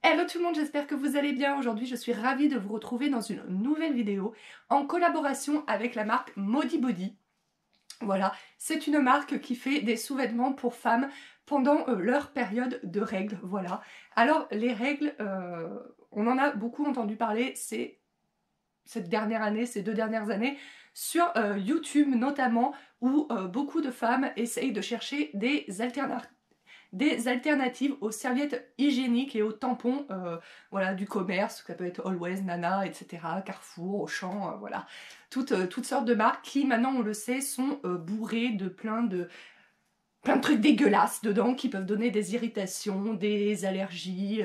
Hello tout le monde, j'espère que vous allez bien. Aujourd'hui, je suis ravie de vous retrouver dans une nouvelle vidéo en collaboration avec la marque Modibodi. Voilà, c'est une marque qui fait des sous-vêtements pour femmes pendant leur période de règles. Voilà. Alors, les règles, on en a beaucoup entendu parler cette dernière année, ces 2 dernières années, sur YouTube notamment, où beaucoup de femmes essayent de chercher des alternatives aux serviettes hygiéniques et aux tampons voilà, du commerce, ça peut être Always, Nana, etc., Carrefour, Auchan, voilà. Toutes sortes de marques qui, maintenant on le sait, sont bourrées de plein de trucs dégueulasses dedans qui peuvent donner des irritations, des allergies,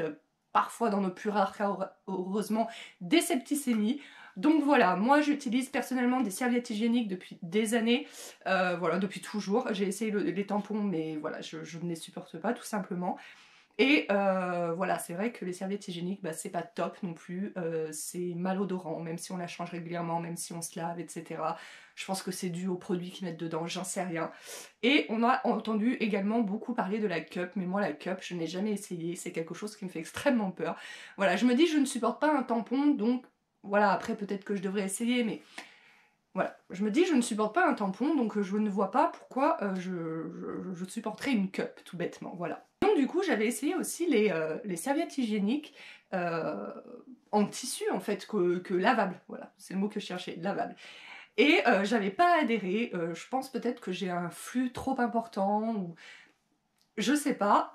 parfois dans nos plus rares cas, heureusement, des septicémies. Donc voilà, moi j'utilise personnellement des serviettes hygiéniques depuis des années, voilà, depuis toujours. J'ai essayé les tampons, mais voilà, je ne les supporte pas tout simplement. Et voilà, c'est vrai que les serviettes hygiéniques, bah, c'est pas top non plus, c'est malodorant, même si on la change régulièrement, même si on se lave, etc. Je pense que c'est dû aux produits qu'ils mettent dedans, j'en sais rien. Et on a entendu également beaucoup parler de la cup, mais moi la cup, je n'ai jamais essayé, c'est quelque chose qui me fait extrêmement peur. Voilà, je me dis je ne supporte pas un tampon, donc voilà, après peut-être que je devrais essayer, mais voilà, je me dis je ne supporte pas un tampon, donc je ne vois pas pourquoi je supporterais une cup, tout bêtement, voilà. Donc du coup j'avais essayé aussi les serviettes hygiéniques en tissu en fait, que lavables, voilà, c'est le mot que je cherchais, lavable. Et j'avais pas adhéré, je pense peut-être que j'ai un flux trop important, ou je sais pas,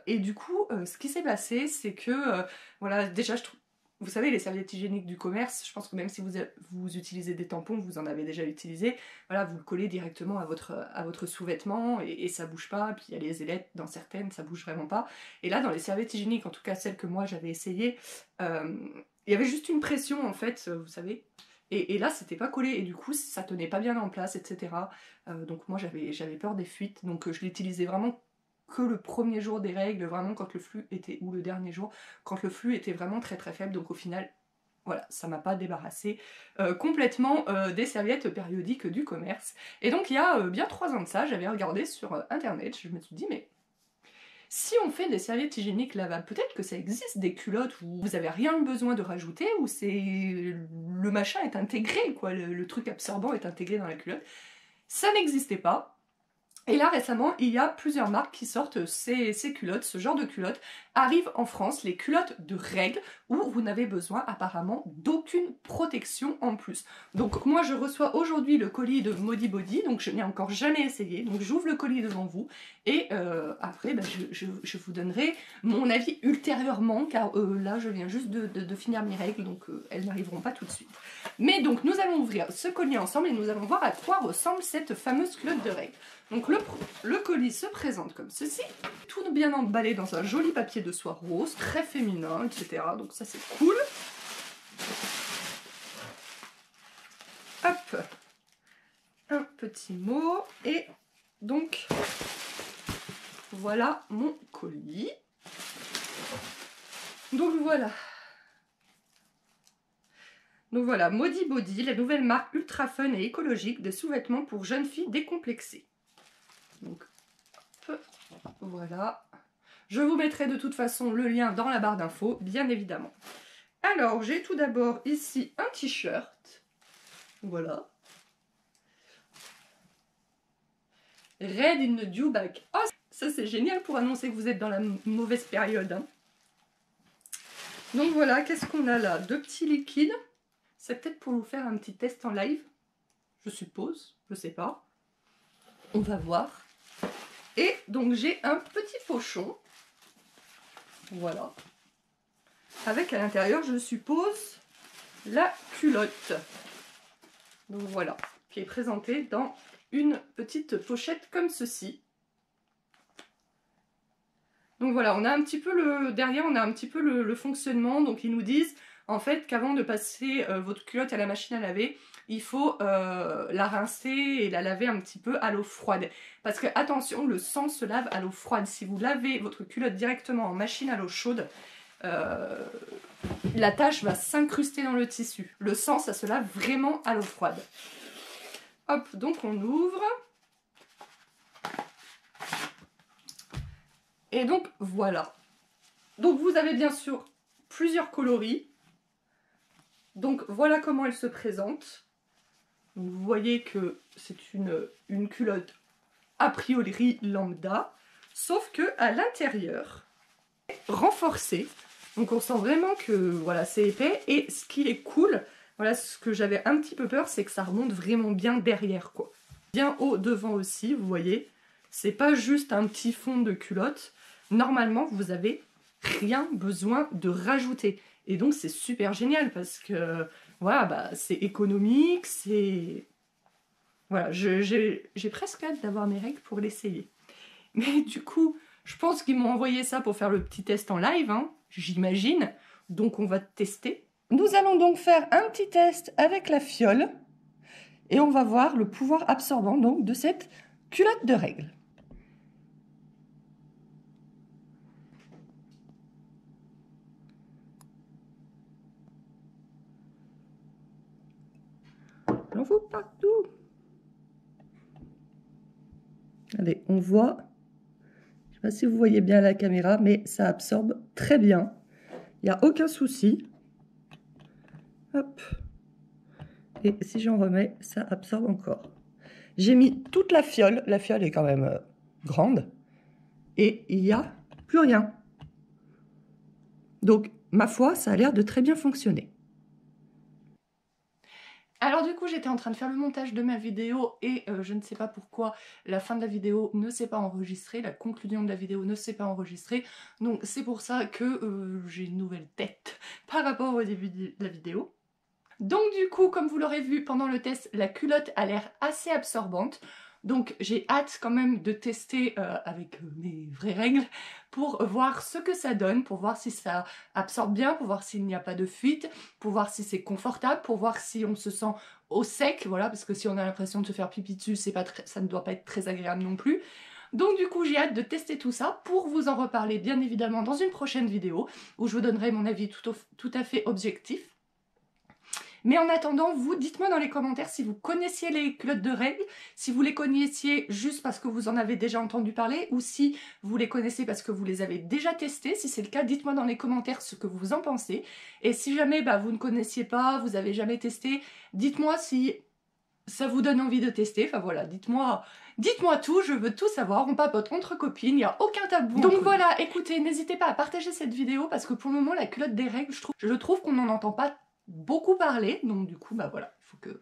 et du coup ce qui s'est passé c'est que, voilà, déjà je trouve, vous savez les serviettes hygiéniques du commerce, je pense que même si vous utilisez des tampons, vous en avez déjà utilisé, voilà, vous le collez directement à votre sous-vêtement et ça bouge pas, puis il y a les ailettes dans certaines, ça bouge vraiment pas. Et là dans les serviettes hygiéniques, en tout cas celles que moi j'avais essayées, il y avait juste une pression en fait, vous savez. Et là, c'était pas collé, et du coup, ça tenait pas bien en place, etc. Donc moi, j'avais peur des fuites, donc je l'utilisais vraiment que le premier jour des règles, vraiment quand le flux était, ou le dernier jour, quand le flux était vraiment très très faible, donc au final, voilà, ça m'a pas débarrassé complètement des serviettes périodiques du commerce. Et donc il y a bien 3 ans de ça, j'avais regardé sur internet, je me suis dit, mais si on fait des serviettes hygiéniques lavables, peut-être que ça existe des culottes où vous avez rien besoin de rajouter, où le machin est intégré, quoi, le truc absorbant est intégré dans la culotte. Ça n'existait pas. Et là récemment, il y a plusieurs marques qui sortent ces culottes, ce genre de culottes. Arrivent en France les culottes de règles où vous n'avez besoin apparemment d'aucune protection en plus. Donc moi je reçois aujourd'hui le colis de Modibodi, donc je n'ai encore jamais essayé. Donc j'ouvre le colis devant vous et après bah, je vous donnerai mon avis ultérieurement, car là je viens juste de finir mes règles, donc elles n'arriveront pas tout de suite. Mais donc nous allons ouvrir ce colis ensemble et nous allons voir à quoi ressemble cette fameuse culotte de règles. Donc le colis se présente comme ceci, tout bien emballé dans un joli papier de soie rose, très féminin, etc. Donc ça c'est cool. Hop, un petit mot, et donc voilà mon colis. Donc voilà. Donc voilà, Modibodi, la nouvelle marque ultra fun et écologique de sous-vêtements pour jeunes filles décomplexées. Donc, hop, voilà. Je vous mettrai de toute façon le lien dans la barre d'infos, bien évidemment. Alors, j'ai tout d'abord ici un t-shirt. Voilà. Red in the dew back. Oh, ça c'est génial pour annoncer que vous êtes dans la mauvaise période. Hein. Donc voilà, qu'est-ce qu'on a là? 2 petits liquides. C'est peut-être pour vous faire un petit test en live. Je suppose, je sais pas. On va voir. Et donc j'ai un petit pochon. Voilà. Avec à l'intérieur, je suppose, la culotte. Donc voilà, qui est présentée dans une petite pochette comme ceci. Donc voilà, on a un petit peu derrière, on a un petit peu le fonctionnement. Donc ils nous disent en fait qu'avant de passer votre culotte à la machine à laver, il faut la rincer et la laver un petit peu à l'eau froide. Parce que attention, le sang se lave à l'eau froide. Si vous lavez votre culotte directement en machine à l'eau chaude, la tache va s'incruster dans le tissu. Le sang, ça se lave vraiment à l'eau froide. Hop, donc on ouvre. Et donc voilà. Donc vous avez bien sûr plusieurs coloris. Donc voilà comment elle se présente. Donc, vous voyez que c'est une culotte a priori lambda, sauf que à l'intérieur, renforcée. Donc on sent vraiment que voilà, c'est épais. Et ce qui est cool, voilà, ce que j'avais un petit peu peur, c'est que ça remonte vraiment bien derrière, quoi. Bien haut devant aussi, vous voyez. C'est pas juste un petit fond de culotte. Normalement, vous avez rien besoin de rajouter. Et donc c'est super génial parce que voilà, bah, c'est économique, c'est... Voilà, j'ai presque hâte d'avoir mes règles pour l'essayer. Mais du coup, je pense qu'ils m'ont envoyé ça pour faire le petit test en live, hein, j'imagine. Donc on va tester. Nous allons donc faire un petit test avec la fiole. Et on va voir le pouvoir absorbant donc de cette culotte de règles. J'en fous partout. Allez, on voit. Je ne sais pas si vous voyez bien la caméra, mais ça absorbe très bien. Il n'y a aucun souci. Hop. Et si j'en remets, ça absorbe encore. J'ai mis toute la fiole. La fiole est quand même grande. Et il n'y a plus rien. Donc, ma foi, ça a l'air de très bien fonctionner. Alors du coup, j'étais en train de faire le montage de ma vidéo et je ne sais pas pourquoi la fin de la vidéo ne s'est pas enregistrée, la conclusion de la vidéo ne s'est pas enregistrée. Donc c'est pour ça que j'ai une nouvelle tête par rapport au début de la vidéo. Donc du coup, comme vous l'aurez vu pendant le test, la culotte a l'air assez absorbante. Donc j'ai hâte quand même de tester avec mes vraies règles pour voir ce que ça donne, pour voir si ça absorbe bien, pour voir s'il n'y a pas de fuite, pour voir si c'est confortable, pour voir si on se sent au sec, voilà, parce que si on a l'impression de se faire pipi dessus, c'est pas ça ne doit pas être très agréable non plus. Donc du coup j'ai hâte de tester tout ça pour vous en reparler bien évidemment dans une prochaine vidéo où je vous donnerai mon avis tout à fait objectif. Mais en attendant, vous, dites-moi dans les commentaires si vous connaissiez les culottes de règles, si vous les connaissiez juste parce que vous en avez déjà entendu parler, ou si vous les connaissez parce que vous les avez déjà testées. Si c'est le cas, dites-moi dans les commentaires ce que vous en pensez. Et si jamais vous ne connaissiez pas, vous avez jamais testé, dites-moi si ça vous donne envie de tester. Enfin voilà, dites-moi tout, je veux tout savoir, on papote entre copines, il n'y a aucun tabou. Donc voilà, écoutez, n'hésitez pas à partager cette vidéo parce que pour le moment, la culotte des règles, je trouve qu'on n'en entend pas beaucoup parler, donc du coup voilà, il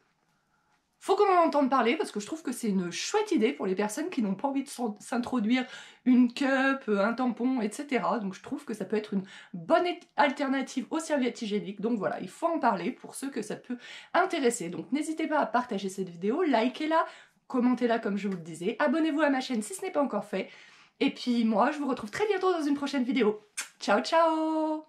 faut qu'on en entende parler parce que je trouve que c'est une chouette idée pour les personnes qui n'ont pas envie de s'introduire une cup, un tampon, etc. Donc je trouve que ça peut être une bonne alternative aux serviettes hygiéniques. Donc voilà, il faut en parler pour ceux que ça peut intéresser. Donc n'hésitez pas à partager cette vidéo, likez-la, commentez-la comme je vous le disais, abonnez-vous à ma chaîne si ce n'est pas encore fait. Et puis moi, je vous retrouve très bientôt dans une prochaine vidéo. Ciao ciao!